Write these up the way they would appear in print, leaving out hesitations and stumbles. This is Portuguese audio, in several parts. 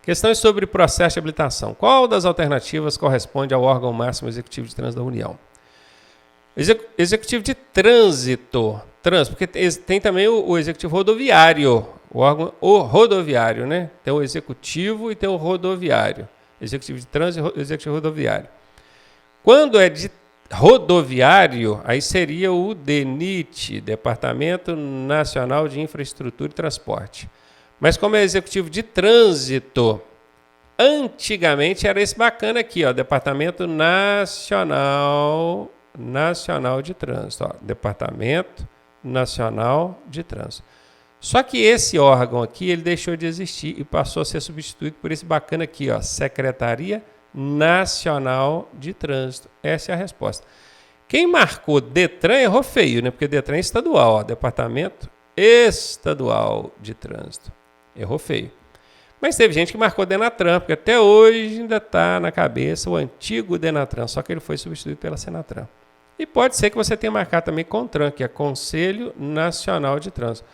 Questões sobre processo de habilitação. Qual das alternativas corresponde ao órgão máximo executivo de trânsito da União? Executivo de trânsito, porque tem também o executivo rodoviário, o rodoviário, né? Tem o executivo e tem o rodoviário. Executivo de trânsito e executivo rodoviário. Quando é de rodoviário, aí seria o DENIT, Departamento Nacional de Infraestrutura e Transporte. Mas como é executivo de trânsito, antigamente era esse bacana aqui, ó, Departamento Nacional de Trânsito. Ó, Departamento Nacional de Trânsito. Só que esse órgão aqui, ele deixou de existir e passou a ser substituído por esse bacana aqui, ó, Secretaria Nacional de Trânsito. Essa é a resposta. Quem marcou Detran errou feio, né? Porque Detran é estadual, ó, Departamento Estadual de Trânsito. Errou feio. Mas teve gente que marcou Denatran, porque até hoje ainda está na cabeça o antigo Denatran, só que ele foi substituído pela Senatran. E pode ser que você tenha marcado também CONTRAN, que é Conselho Nacional de Trânsito.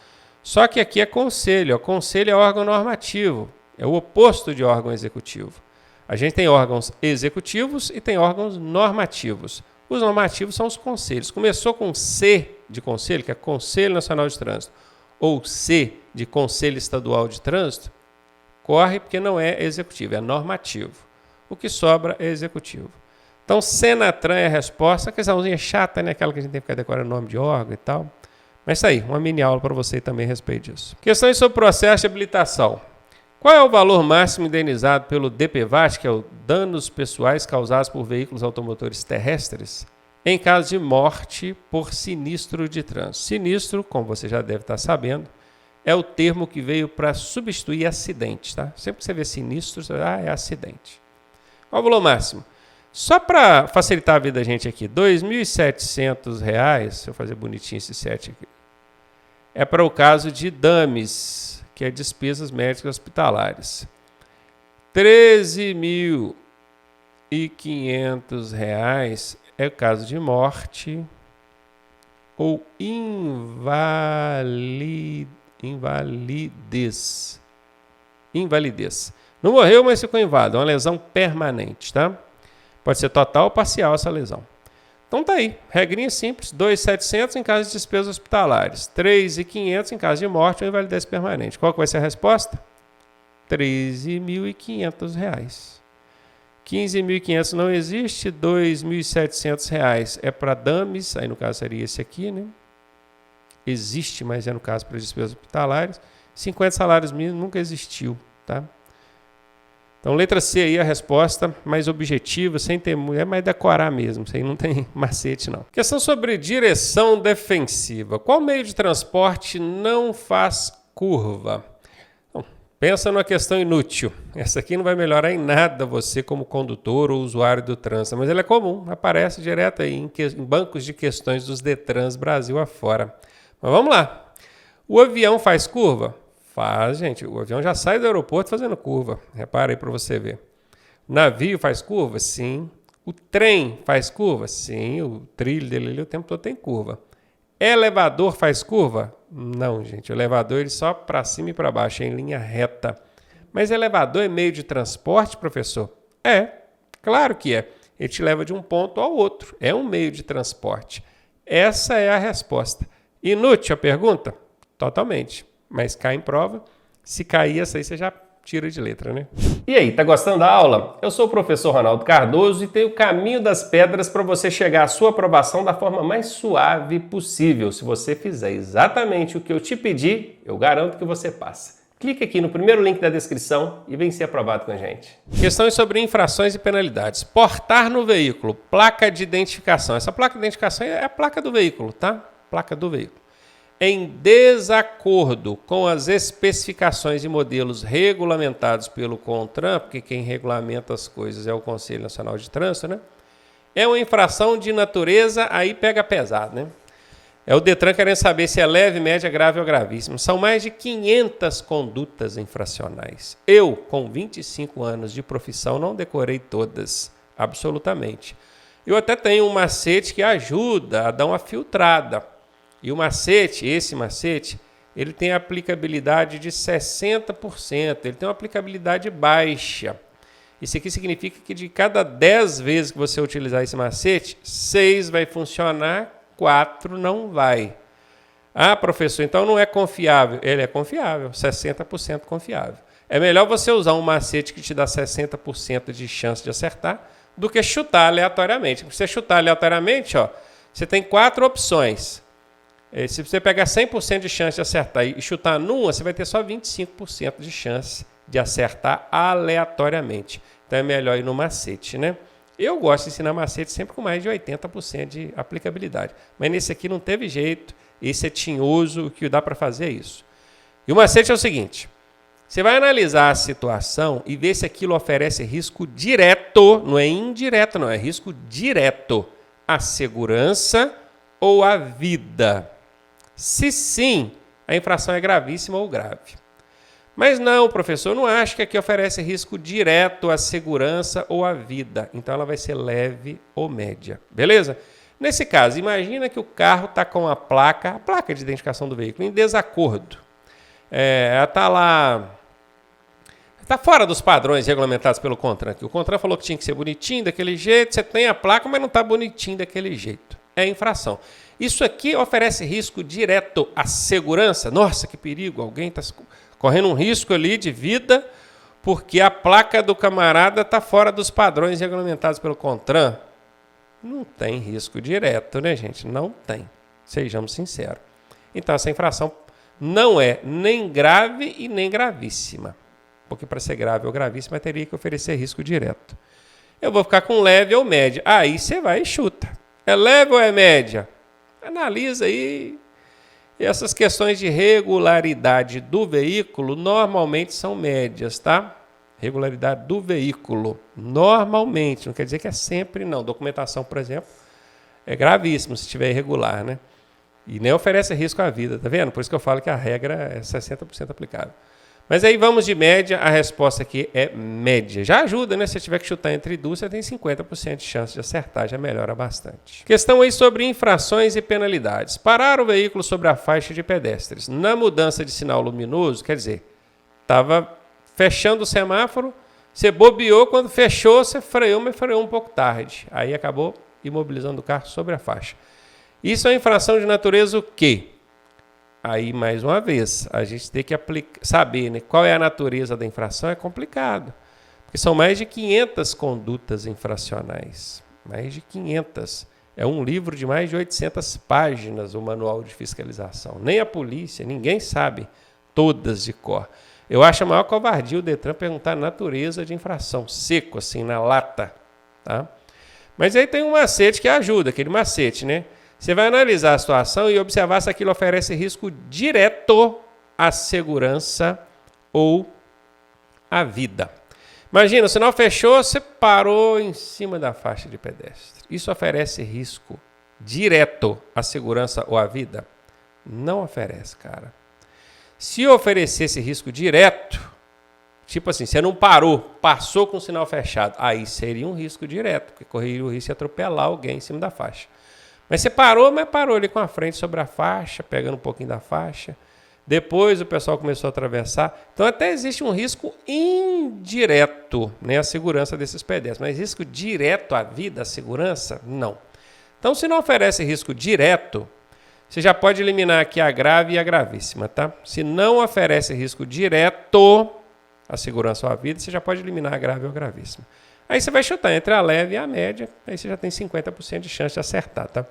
Só que aqui é conselho. O conselho é órgão normativo. É o oposto de órgão executivo. A gente tem órgãos executivos e tem órgãos normativos. Os normativos são os conselhos. Começou com C de conselho, que é Conselho Nacional de Trânsito, ou C de Conselho Estadual de Trânsito, corre porque não é executivo, é normativo. O que sobra é executivo. Então, Senatran é a resposta. A questãozinha chata, né? Aquela que a gente tem que ficar decorando o nome de órgão e tal. Mas isso aí, uma mini aula para você também a respeito disso. Questões sobre processo de habilitação. Qual é o valor máximo indenizado pelo DPVAT, que é o danos pessoais causados por veículos automotores terrestres, em caso de morte por sinistro de trânsito? Sinistro, como você já deve estar sabendo, é o termo que veio para substituir acidente, tá? Sempre que você vê sinistro, você vai, é acidente. Qual é o valor máximo? Só para facilitar a vida da gente aqui, R$ 2.700, deixa eu fazer bonitinho esse 7 aqui, é para o caso de DAMES, que é despesas médicas hospitalares. R$ 13.500 é o caso de morte ou invalidez. Não morreu, mas ficou inválido, é uma lesão permanente, tá? Pode ser total ou parcial essa lesão. Então tá aí, regrinha simples, R$ 2.700 em caso de despesas hospitalares, R$ 3.500 em caso de morte ou invalidez permanente. Qual que vai ser a resposta? R$ 13.500. R$ 15.500 não existe, R$ 2.700 é para DAMES, aí no caso seria esse aqui, né? Existe, mas é no caso para despesas hospitalares. 50 salários mínimos nunca existiu, tá? Então, letra C aí a resposta mais objetiva, sem ter mulher, mas decorar mesmo. Isso aí não tem macete, não. Questão sobre direção defensiva. Qual meio de transporte não faz curva? Bom, pensa numa questão inútil. Essa aqui não vai melhorar em nada você como condutor ou usuário do trânsito, mas ela é comum, aparece direto aí em bancos de questões dos Detrans Brasil afora. Mas vamos lá. O avião faz curva? Faz, gente. O avião já sai do aeroporto fazendo curva. Repara aí para você ver. O navio faz curva? Sim. O trem faz curva? Sim. O trilho dele ali o tempo todo tem curva. Elevador faz curva? Não, gente. O elevador ele só para cima e para baixo, em linha reta. Mas elevador é meio de transporte, professor? É. Claro que é. Ele te leva de um ponto ao outro. É um meio de transporte. Essa é a resposta. Inútil a pergunta? Totalmente. Mas cai em prova. Se cair, essa aí você já tira de letra, né? E aí, tá gostando da aula? Eu sou o professor Ronaldo Cardoso e tenho o caminho das pedras para você chegar à sua aprovação da forma mais suave possível. Se você fizer exatamente o que eu te pedi, eu garanto que você passa. Clique aqui no primeiro link da descrição e vem ser aprovado com a gente. Questões sobre infrações e penalidades. Portar no veículo, placa de identificação. Essa placa de identificação é a placa do veículo, tá? Placa do veículo. Em desacordo com as especificações e modelos regulamentados pelo CONTRAN, porque quem regulamenta as coisas é o Conselho Nacional de Trânsito, né? É uma infração de natureza, aí pega pesado, né? É o Detran querendo saber se é leve, média, grave ou gravíssimo. São mais de 500 condutas infracionais. Eu, com 25 anos de profissão, não decorei todas, absolutamente. Eu até tenho um macete que ajuda a dar uma filtrada. E o macete, esse macete, ele tem aplicabilidade de 60%, ele tem uma aplicabilidade baixa. Isso aqui significa que de cada 10 vezes que você utilizar esse macete, 6 vai funcionar, 4 não vai. Ah, professor, então não é confiável. Ele é confiável, 60% confiável. É melhor você usar um macete que te dá 60% de chance de acertar do que chutar aleatoriamente. Se você chutar aleatoriamente, ó, você tem 4 opções. Se você pegar 100% de chance de acertar e chutar numa, você vai ter só 25% de chance de acertar aleatoriamente. Então é melhor ir no macete, né? Eu gosto de ensinar macete sempre com mais de 80% de aplicabilidade. Mas nesse aqui não teve jeito. Esse é tinhoso, o que dá para fazer é isso. E o macete é o seguinte. Você vai analisar a situação e ver se aquilo oferece risco direto, não é indireto, não, é risco direto à segurança ou à vida. Se sim, a infração é gravíssima ou grave. Mas não, professor, eu não acho que aqui oferece risco direto à segurança ou à vida. Então ela vai ser leve ou média. Beleza? Nesse caso, imagina que o carro está com a placa de identificação do veículo, em desacordo. Ela está lá... Está fora dos padrões regulamentados pelo CONTRAN. O CONTRAN falou que tinha que ser bonitinho daquele jeito, você tem a placa, mas não está bonitinho daquele jeito. É infração. Isso aqui oferece risco direto à segurança. Nossa, que perigo, alguém está correndo um risco ali de vida porque a placa do camarada está fora dos padrões regulamentados pelo CONTRAN. Não tem risco direto, né, gente? Não tem. Sejamos sinceros. Então, essa infração não é nem grave e nem gravíssima. Porque para ser grave ou gravíssima, teria que oferecer risco direto. Eu vou ficar com leve ou média. Aí você vai e chuta. É leve ou é média? Analisa aí. E essas questões de regularidade do veículo normalmente são médias, tá? Regularidade do veículo. Normalmente, não quer dizer que é sempre não. Documentação, por exemplo, é gravíssimo se estiver irregular, né? E nem oferece risco à vida, tá vendo? Por isso que eu falo que a regra é 60% aplicável. Mas aí vamos de média, a resposta aqui é média. Já ajuda, né? Se você tiver que chutar entre duas, você tem 50% de chance de acertar, já melhora bastante. Questão aí sobre infrações e penalidades. Parar o veículo sobre a faixa de pedestres. Na mudança de sinal luminoso, quer dizer, estava fechando o semáforo, você bobeou, quando fechou, você freou, mas freou um pouco tarde. Aí acabou imobilizando o carro sobre a faixa. Isso é infração de natureza o quê? Aí, mais uma vez, a gente tem que saber, né, qual é a natureza da infração, é complicado. Porque são mais de 500 condutas infracionais. Mais de 500. É um livro de mais de 800 páginas, o manual de fiscalização. Nem a polícia, ninguém sabe todas de cor. Eu acho a maior covardia o Detran perguntar a natureza de infração, seco, assim, na lata. Tá? Mas aí tem um macete que ajuda, aquele macete, né? Você vai analisar a situação e observar se aquilo oferece risco direto à segurança ou à vida. Imagina, o sinal fechou, você parou em cima da faixa de pedestre. Isso oferece risco direto à segurança ou à vida? Não oferece, cara. Se oferecesse risco direto, tipo assim, você não parou, passou com o sinal fechado, aí seria um risco direto, porque correria o risco de atropelar alguém em cima da faixa. Mas você parou, mas parou ali com a frente sobre a faixa, pegando um pouquinho da faixa. Depois o pessoal começou a atravessar. Então até existe um risco indireto, né, à segurança desses pedestres. Mas risco direto à vida, à segurança, não. Então se não oferece risco direto, você já pode eliminar aqui a grave e a gravíssima, tá? Se não oferece risco direto à segurança ou à vida, você já pode eliminar a grave ou a gravíssima. Aí você vai chutar entre a leve e a média, aí você já tem 50% de chance de acertar, tá?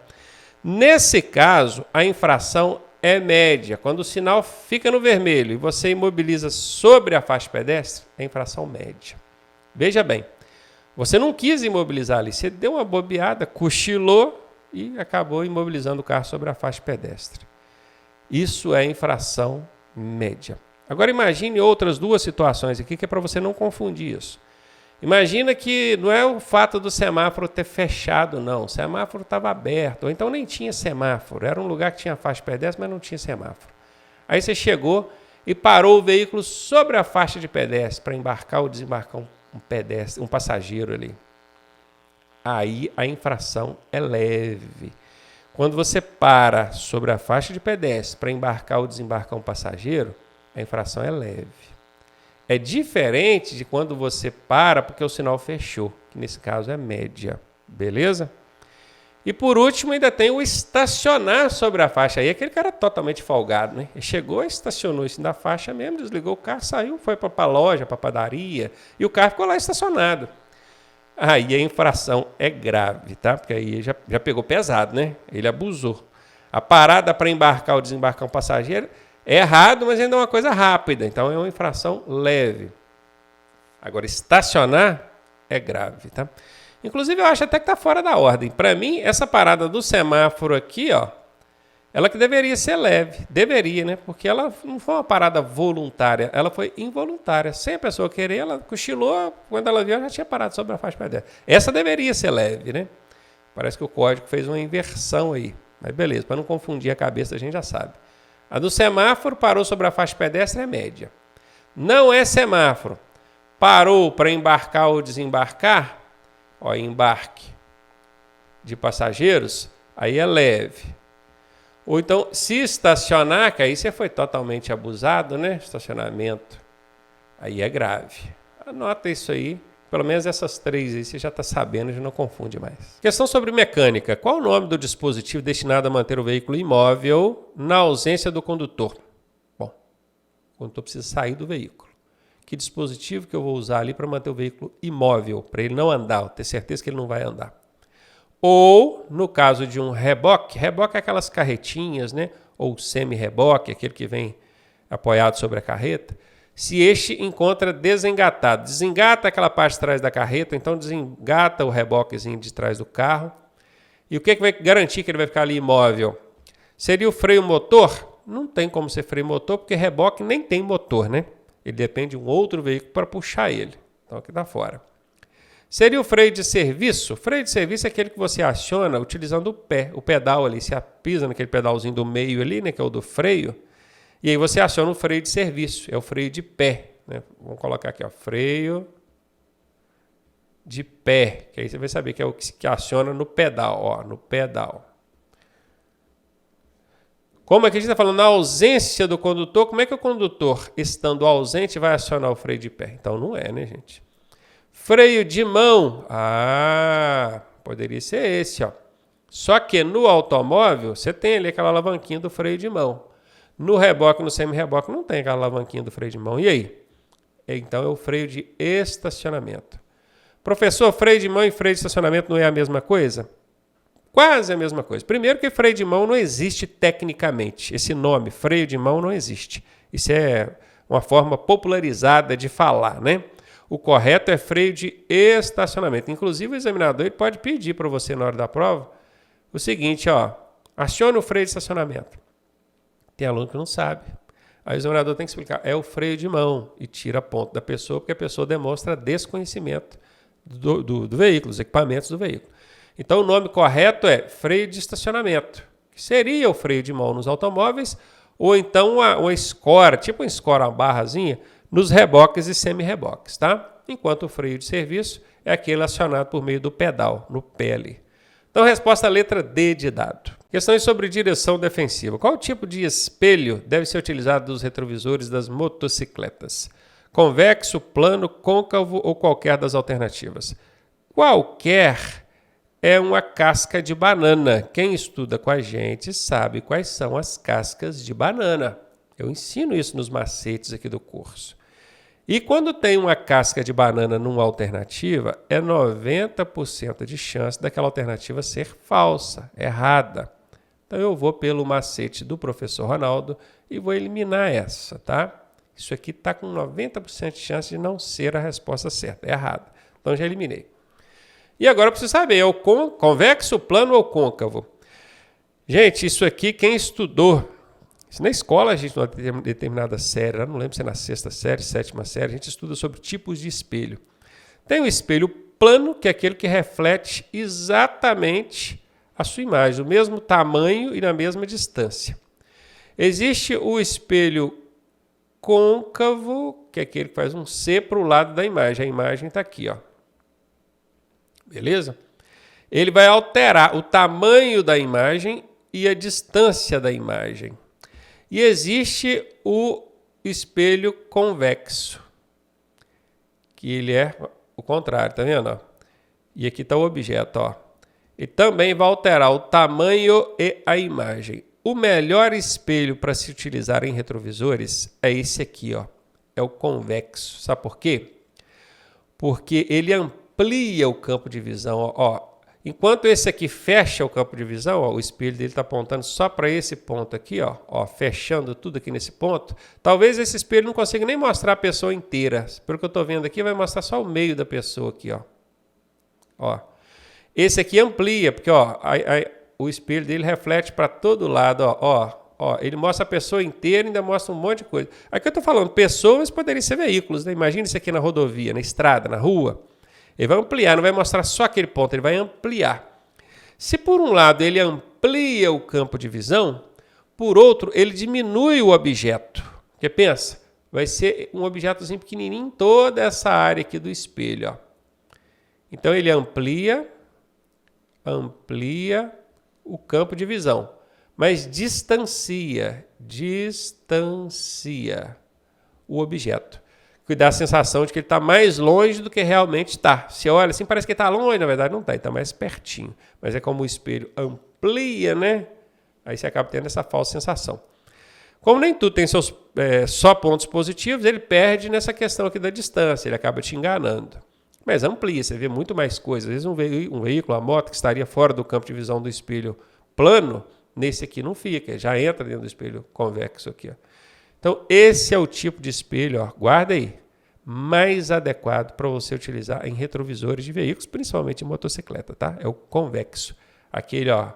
Nesse caso, a infração é média. Quando o sinal fica no vermelho e você imobiliza sobre a faixa pedestre, é infração média. Veja bem, você não quis imobilizar ali, você deu uma bobeada, cochilou e acabou imobilizando o carro sobre a faixa pedestre. Isso é infração média. Agora imagine outras duas situações aqui que é para você não confundir isso. Imagina que não é o fato do semáforo ter fechado, não. O semáforo estava aberto, ou então nem tinha semáforo. Era um lugar que tinha faixa pedestre, mas não tinha semáforo. Aí você chegou e parou o veículo sobre a faixa de pedestre para embarcar ou desembarcar um pedestre, um passageiro ali. Aí a infração é leve. Quando você para sobre a faixa de pedestre para embarcar ou desembarcar um passageiro, a infração é leve. É diferente de quando você para porque o sinal fechou, que nesse caso é média. Beleza? E por último, ainda tem o estacionar sobre a faixa. Aí aquele cara totalmente folgado, né? Ele chegou, estacionou isso na faixa mesmo, desligou o carro, saiu, foi para a loja, para a padaria, e o carro ficou lá estacionado. Aí a infração é grave, tá? Porque aí já pegou pesado, né? Ele abusou. A parada para embarcar ou desembarcar um passageiro é errado, mas ainda é uma coisa rápida. Então é uma infração leve. Agora, estacionar é grave, tá? Inclusive, eu acho até que está fora da ordem. Para mim, essa parada do semáforo aqui, ó, ela que deveria ser leve. Deveria, né? Porque ela não foi uma parada voluntária, ela foi involuntária. Sem a pessoa querer, ela cochilou, quando ela viu, ela já tinha parado sobre a faixa de pedestre. Essa deveria ser leve, né? Parece que o código fez uma inversão aí. Mas beleza, para não confundir a cabeça, a gente já sabe. A do semáforo parou sobre a faixa de pedestre é média. Não é semáforo. Parou para embarcar ou desembarcar, ó, embarque de passageiros, aí é leve. Ou então, se estacionar, que aí você foi totalmente abusado, né? Estacionamento, aí é grave. Anota isso aí, pelo menos essas três aí você já está sabendo, já não confunde mais. Questão sobre mecânica. Qual o nome do dispositivo destinado a manter o veículo imóvel na ausência do condutor? Bom, o condutor precisa sair do veículo. Que dispositivo que eu vou usar ali para manter o veículo imóvel, para ele não andar, ter certeza que ele não vai andar. Ou, no caso de um reboque, reboque é aquelas carretinhas, né? Ou semi-reboque, aquele que vem apoiado sobre a carreta, se este encontra desengatado. Desengata aquela parte de trás da carreta, então desengata o reboquezinho de trás do carro. E o que vai garantir que ele vai ficar ali imóvel? Seria o freio motor? Não tem como ser freio motor, porque reboque nem tem motor, né? Ele depende de um outro veículo para puxar ele. Então aqui está fora. Seria o freio de serviço? O freio de serviço é aquele que você aciona utilizando o pé, o pedal ali. Você pisa naquele pedalzinho do meio ali, né, que é o do freio. E aí você aciona o freio de serviço. É o freio de pé. Né? Vamos colocar aqui, ó, freio de pé. Que aí você vai saber que é o que aciona no pedal. Ó, no pedal. Como aqui a gente está falando na ausência do condutor, como é que o condutor, estando ausente, vai acionar o freio de pé? Então não é, né, gente? Freio de mão. Ah, poderia ser esse, ó. Só que no automóvel, você tem ali aquela alavanquinha do freio de mão. No reboque, no semi-reboque, não tem aquela alavanquinha do freio de mão. E aí? Então é o freio de estacionamento. Professor, freio de mão e freio de estacionamento não é a mesma coisa? Quase a mesma coisa. Primeiro que freio de mão não existe tecnicamente. Esse nome, freio de mão, não existe. Isso é uma forma popularizada de falar, né? O correto é freio de estacionamento. Inclusive, o examinador ele pode pedir para você, na hora da prova, o seguinte, ó, acione o freio de estacionamento. Tem aluno que não sabe. Aí o examinador tem que explicar, é o freio de mão, e tira a ponta da pessoa, porque a pessoa demonstra desconhecimento do veículo, dos equipamentos do veículo. Então, o nome correto é freio de estacionamento, que seria o freio de mão nos automóveis, ou então uma escora, tipo uma escora, uma barrazinha, nos reboques e semi-reboques, tá? Enquanto o freio de serviço é aquele acionado por meio do pedal, no pé ali. Então, resposta à letra D de dado. Questões sobre direção defensiva. Qual tipo de espelho deve ser utilizado nos retrovisores das motocicletas? Convexo, plano, côncavo ou qualquer das alternativas? Qualquer é uma casca de banana. Quem estuda com a gente sabe quais são as cascas de banana. Eu ensino isso nos macetes aqui do curso. E quando tem uma casca de banana numa alternativa, é 90% de chance daquela alternativa ser falsa, errada. Então eu vou pelo macete do professor Ronaldo e vou eliminar essa, tá? Isso aqui está com 90% de chance de não ser a resposta certa, é errada. Então já eliminei. E agora eu preciso saber, é o convexo, plano ou côncavo? Gente, isso aqui quem estudou, isso na escola a gente, numa determinada série, eu não lembro se é na 6ª série, 7ª série, a gente estuda sobre tipos de espelho. Tem o espelho plano, que é aquele que reflete exatamente a sua imagem, o mesmo tamanho e na mesma distância. Existe o espelho côncavo, que é aquele que faz um C para o lado da imagem. A imagem está aqui, ó. Beleza? Ele vai alterar o tamanho da imagem e a distância da imagem. E existe o espelho convexo, que ele é o contrário, tá vendo? Ó? E aqui está o objeto, ó. Ele também vai alterar o tamanho e a imagem. O melhor espelho para se utilizar em retrovisores é esse aqui, ó. É o convexo. Sabe por quê? Porque ele amplia o campo de visão, ó. Enquanto esse aqui fecha o campo de visão, ó, o espelho dele está apontando só para esse ponto aqui, ó, fechando tudo aqui nesse ponto. Talvez esse espelho não consiga nem mostrar a pessoa inteira. Pelo que eu estou vendo aqui, vai mostrar só o meio da pessoa aqui, ó. Esse aqui amplia, porque o espelho dele reflete para todo lado, ó. Ele mostra a pessoa inteira e ainda mostra um monte de coisa. Aqui eu estou falando pessoas, poderiam ser veículos, né? Imagina isso aqui na rodovia, na estrada, na rua. Ele vai ampliar, não vai mostrar só aquele ponto, ele vai ampliar. Se por um lado ele amplia o campo de visão, por outro ele diminui o objeto. Porque pensa, vai ser um objetozinho pequenininho em toda essa área aqui do espelho, ó. Então ele amplia o campo de visão, mas distancia o objeto. Que dá a sensação de que ele está mais longe do que realmente está. Se olha assim, parece que ele está longe, na verdade não está, ele está mais pertinho. Mas é como o espelho amplia, né? Aí você acaba tendo essa falsa sensação. Como nem tudo tem seus só pontos positivos, ele perde nessa questão aqui da distância, ele acaba te enganando. Mas amplia, você vê muito mais coisas. Às vezes um veículo, uma moto que estaria fora do campo de visão do espelho plano, nesse aqui não fica, já entra dentro do espelho convexo aqui, ó. Então, esse é o tipo de espelho, ó, guarda aí, mais adequado para você utilizar em retrovisores de veículos, principalmente em motocicleta, tá? É o convexo, aquele, ó,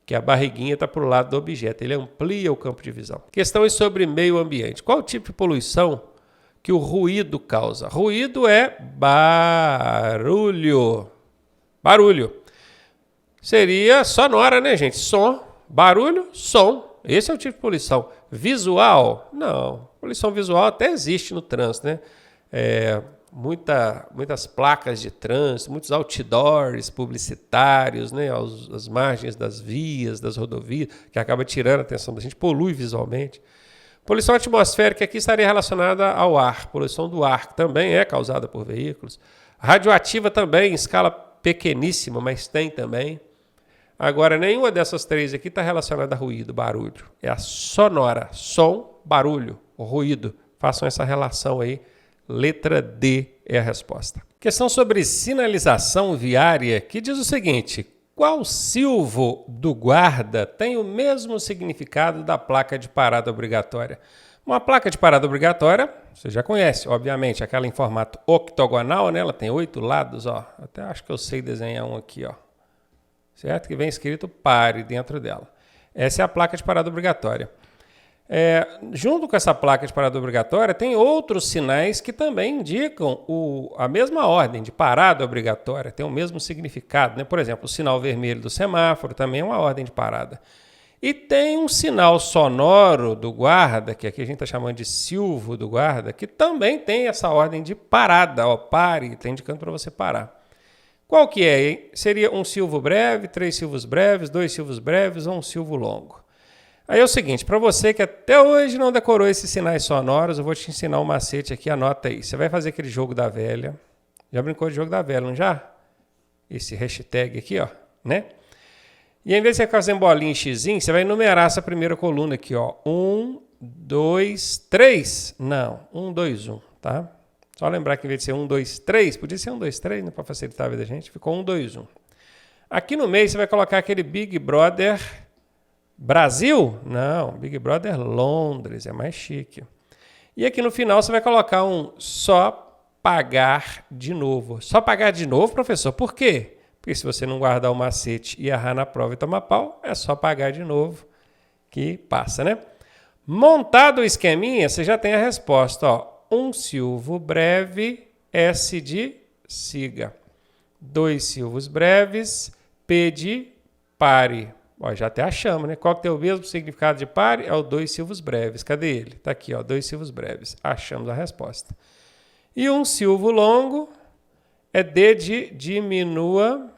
que a barriguinha está para o lado do objeto, ele amplia o campo de visão. Questões sobre meio ambiente. Qual o tipo de poluição que o ruído causa? Ruído é barulho. Barulho. Seria sonora, né, gente? Som, barulho, som. Esse é o tipo de poluição. Visual? Não. Poluição visual até existe no trânsito, né? Muitas placas de trânsito, muitos outdoors publicitários, né? As margens das vias, das rodovias, que acaba tirando a atenção da gente, polui visualmente. Poluição atmosférica aqui estaria relacionada ao ar. Poluição do ar, que também é causada por veículos. Radioativa também, em escala pequeníssima, mas tem também. Agora, nenhuma dessas três aqui está relacionada a ruído, barulho. É a sonora, som, barulho, ruído. Façam essa relação aí. Letra D é a resposta. Questão sobre sinalização viária, que diz o seguinte: qual silvo do guarda tem o mesmo significado da placa de parada obrigatória? Uma placa de parada obrigatória, você já conhece, obviamente, aquela em formato octogonal, né? Ela tem 8 lados, ó. Até acho que eu sei desenhar um aqui, ó. Certo? Que vem escrito pare dentro dela. Essa é a placa de parada obrigatória. Junto com essa placa de parada obrigatória, tem outros sinais que também indicam a mesma ordem de parada obrigatória, tem o mesmo significado, né? Por exemplo, o sinal vermelho do semáforo também é uma ordem de parada. E tem um sinal sonoro do guarda, que aqui a gente está chamando de silvo do guarda, que também tem essa ordem de parada, ó, pare, está indicando para você parar. Qual que é, hein? Seria um silvo breve, 3 silvos breves, 2 silvos breves ou um silvo longo? Aí é o seguinte, para você que até hoje não decorou esses sinais sonoros, eu vou te ensinar um macete aqui, anota aí. Você vai fazer aquele jogo da velha. Já brincou de jogo da velha, não já? Esse hashtag aqui, ó, né? E ao invés de você ficar fazendo bolinha em xizinho, você vai numerar essa primeira coluna aqui, ó. 1, 2, 3. Não, 1, 2, 1, tá? Só lembrar que em vez de ser 1, 2, 3, podia ser 1, 2, 3, né, para facilitar a vida da gente. Ficou 1, 2, 1. Aqui no meio você vai colocar aquele Big Brother Brasil? Não, Big Brother Londres, é mais chique. E aqui no final você vai colocar um só pagar de novo. Só pagar de novo, professor? Por quê? Porque se você não guardar o macete e errar na prova e tomar pau, é só pagar de novo que passa, né? Montado o esqueminha, você já tem a resposta, ó. Um silvo breve, S de siga. 2 silvos breves, P de pare. Ó, já até achamos, né? Qual que tem o mesmo significado de pare? É o 2 silvos breves. Cadê ele? Está aqui, ó, 2 silvos breves. Achamos a resposta. E um silvo longo é D de diminua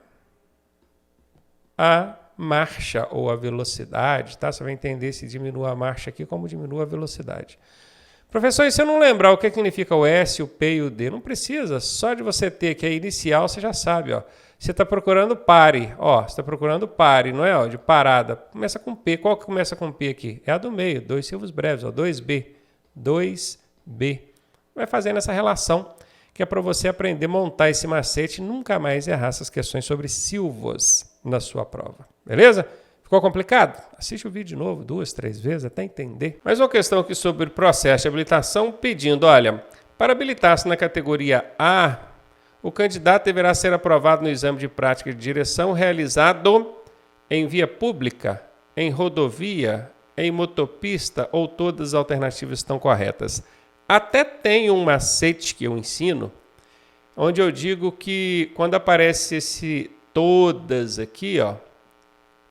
a marcha ou a velocidade, tá? Você vai entender se diminui a marcha aqui como diminui a velocidade. Professor, e se eu não lembrar o que significa o S, o P e o D? Não precisa, só de você ter que é inicial, você já sabe, ó. Você está procurando pare, ó, você está procurando pare, não é, ó, de parada. Começa com P, qual que começa com P aqui? É a do meio, dois silvos breves, ó, 2B, 2B. Vai fazendo essa relação, que é para você aprender a montar esse macete e nunca mais errar essas questões sobre silvos na sua prova, beleza? Ficou complicado? Assiste o vídeo de novo, 2, 3 vezes, até entender. Mais uma questão aqui sobre processo de habilitação, pedindo, olha, para habilitar-se na categoria A, o candidato deverá ser aprovado no exame de prática de direção realizado em via pública, em rodovia, em motopista ou todas as alternativas estão corretas. Até tem um macete que eu ensino, onde eu digo que quando aparece esse todas aqui, ó,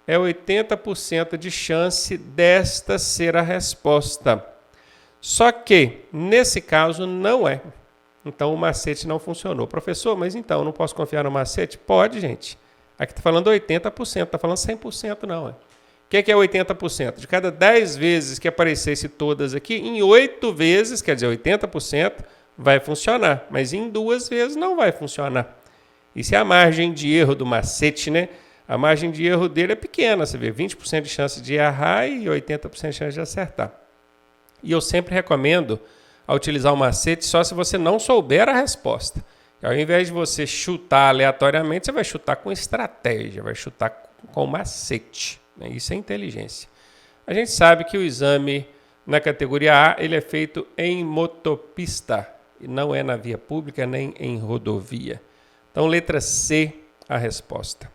é 80% de chance desta ser a resposta. Só que, nesse caso, não é. Então, o macete não funcionou. Professor, mas então, eu não posso confiar no macete? Pode, gente. Aqui está falando 80%, está falando 100% não. O que é 80%? De cada 10 vezes que aparecesse todas aqui, em 8 vezes, quer dizer, 80%, vai funcionar. Mas em 2 vezes não vai funcionar. Isso é a margem de erro do macete, né? A margem de erro dele é pequena, você vê, 20% de chance de errar e 80% de chance de acertar. E eu sempre recomendo a utilizar o macete só se você não souber a resposta. Ao invés de você chutar aleatoriamente, você vai chutar com estratégia, vai chutar com macete. Isso é inteligência. A gente sabe que o exame na categoria A ele é feito em motopista, e não é na via pública nem em rodovia. Então, letra C, a resposta.